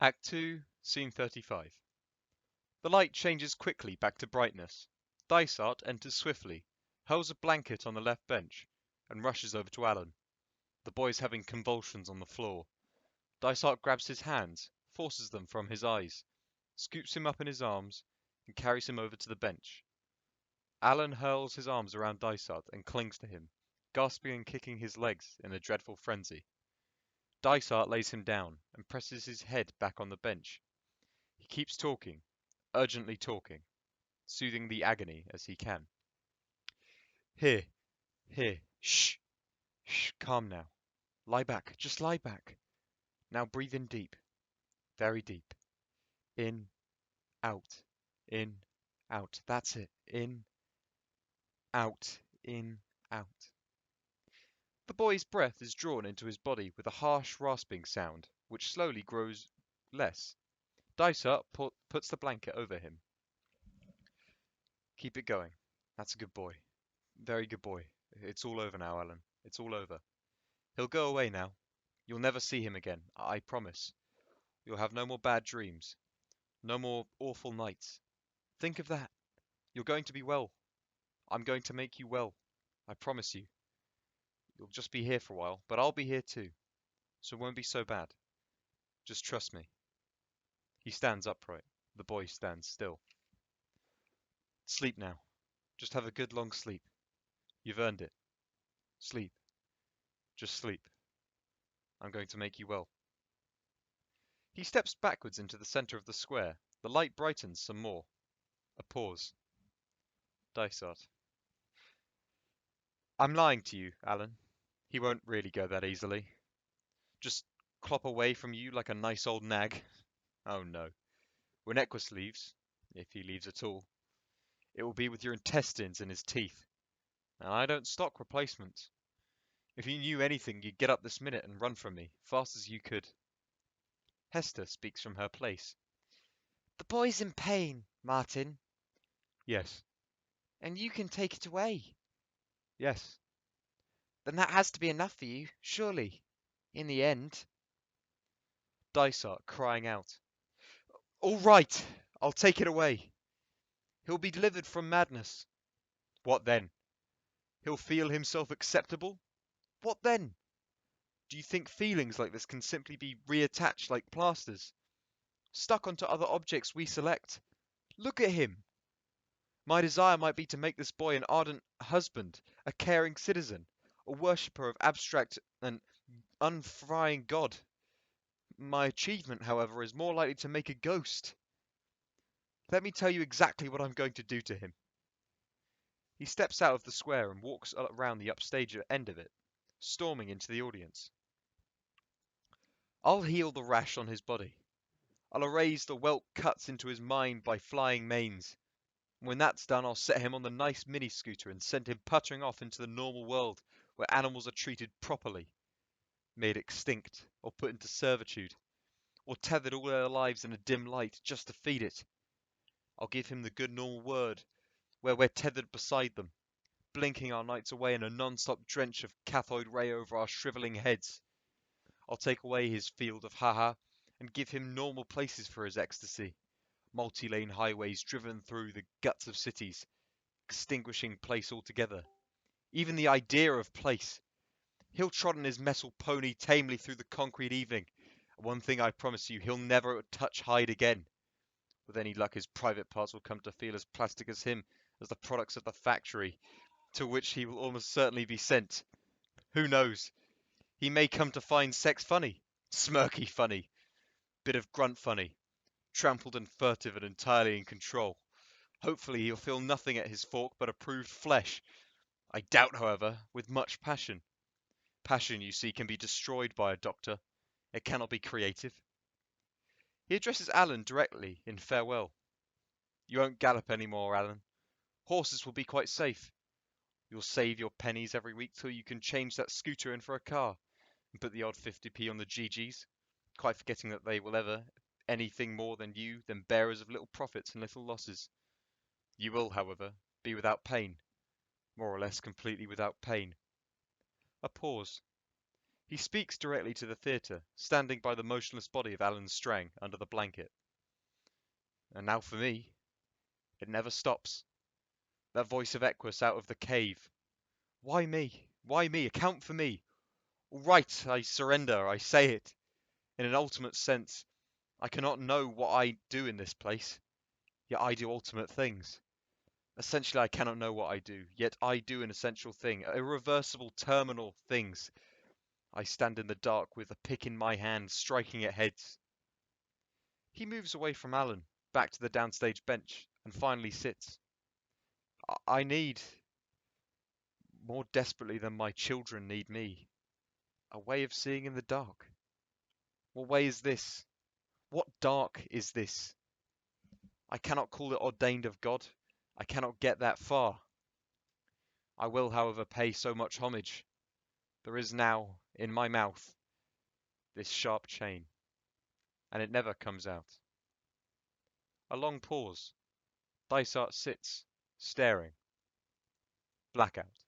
Act 2, Scene 35. The light changes quickly back to brightness. Dysart enters swiftly, hurls a blanket on the left bench, and rushes over to Alan. The boy's having convulsions on the floor. Dysart grabs his hands, forces them from his eyes, scoops him up in his arms, and carries him over to the bench. Alan hurls his arms around Dysart and clings to him, gasping and kicking his legs in a dreadful frenzy. Dysart lays him down and presses his head back on the bench. He keeps talking, urgently talking, soothing the agony as he can. Here, here, shh, shh, calm now. Lie back, just lie back. Now breathe in deep, very deep. In, out, in, out. That's it. In, out, in, out. The boy's breath is drawn into his body with a harsh rasping sound, which slowly grows less. Dysart puts the blanket over him. Keep it going. That's a good boy. Very good boy. It's all over now, Alan. It's all over. He'll go away now. You'll never see him again, I promise. You'll have no more bad dreams. No more awful nights. Think of that. You're going to be well. I'm going to make you well. I promise you. You'll just be here for a while, but I'll be here too. So it won't be so bad. Just trust me. He stands upright. The boy stands still. Sleep now. Just have a good long sleep. You've earned it. Sleep. Just sleep. I'm going to make you well. He steps backwards into the center of the square. The light brightens some more. A pause. Dysart. I'm lying to you, Alan. He won't really go that easily. Just clop away from you like a nice old nag. Oh no. When Eqqus leaves, if he leaves at all, it will be with your intestines in his teeth. And I don't stock replacements. If you knew anything, you'd get up this minute and run from me, fast as you could. Hester speaks from her place. The boy's in pain, Martin. Yes. And you can take it away. Yes. Then that has to be enough for you, surely. In the end. Dysart crying out. All right, I'll take it away. He'll be delivered from madness. What then? He'll feel himself acceptable? What then? Do you think feelings like this can simply be reattached like plasters? Stuck onto other objects we select? Look at him! My desire might be to make this boy an ardent husband, a caring citizen, a worshipper of abstract and unfrying God. My achievement, however, is more likely to make a ghost. Let me tell you exactly what I'm going to do to him. He steps out of the square and walks around the upstage end of it, storming into the audience. I'll heal the rash on his body. I'll erase the welt cuts into his mind by flying manes. When that's done, I'll set him on the nice mini-scooter and send him puttering off into the normal world where animals are treated properly, made extinct, or put into servitude, or tethered all their lives in a dim light just to feed it. I'll give him the good normal world where we're tethered beside them, blinking our nights away in a non-stop drench of cathode ray over our shriveling heads. I'll take away his field of haha and give him normal places for his ecstasy. Multi-lane highways driven through the guts of cities, extinguishing place altogether. Even the idea of place. He'll trot on his metal pony tamely through the concrete evening. One thing I promise you, he'll never touch hide again. With any luck, his private parts will come to feel as plastic as him, as the products of the factory, to which he will almost certainly be sent. Who knows? He may come to find sex funny, smirky funny, bit of grunt funny, trampled and furtive and entirely in control. Hopefully he'll feel nothing at his fork but approved flesh. I doubt, however, with much passion. Passion, you see, can be destroyed by a doctor. It cannot be creative. He addresses Alan directly in farewell. You won't gallop any more, Alan. Horses will be quite safe. You'll save your pennies every week till you can change that scooter in for a car and put the odd 50p on the GGs, quite forgetting that they will ever anything more than you than bearers of little profits and little losses. You will, however, be without pain, more or less completely without pain. A pause. He speaks directly to the theatre, standing by the motionless body of Alan Strang under the blanket. And now for me, it never stops. That voice of Eqqus out of the cave. Why me? Why me? Account for me. All right, I surrender, I say it. In an ultimate sense, I cannot know what I do in this place, yet I do ultimate things. Essentially, I cannot know what I do, yet I do an essential thing, irreversible, terminal things. I stand in the dark with a pick in my hand, striking at heads. He moves away from Alan, back to the downstage bench, and finally sits. I need, more desperately than my children need me, a way of seeing in the dark. What way is this? What dark is this? I cannot call it ordained of God. I cannot get that far. I will, however, pay so much homage. There is now, in my mouth, this sharp chain, and it never comes out. A long pause. Dysart sits, staring. Blackout.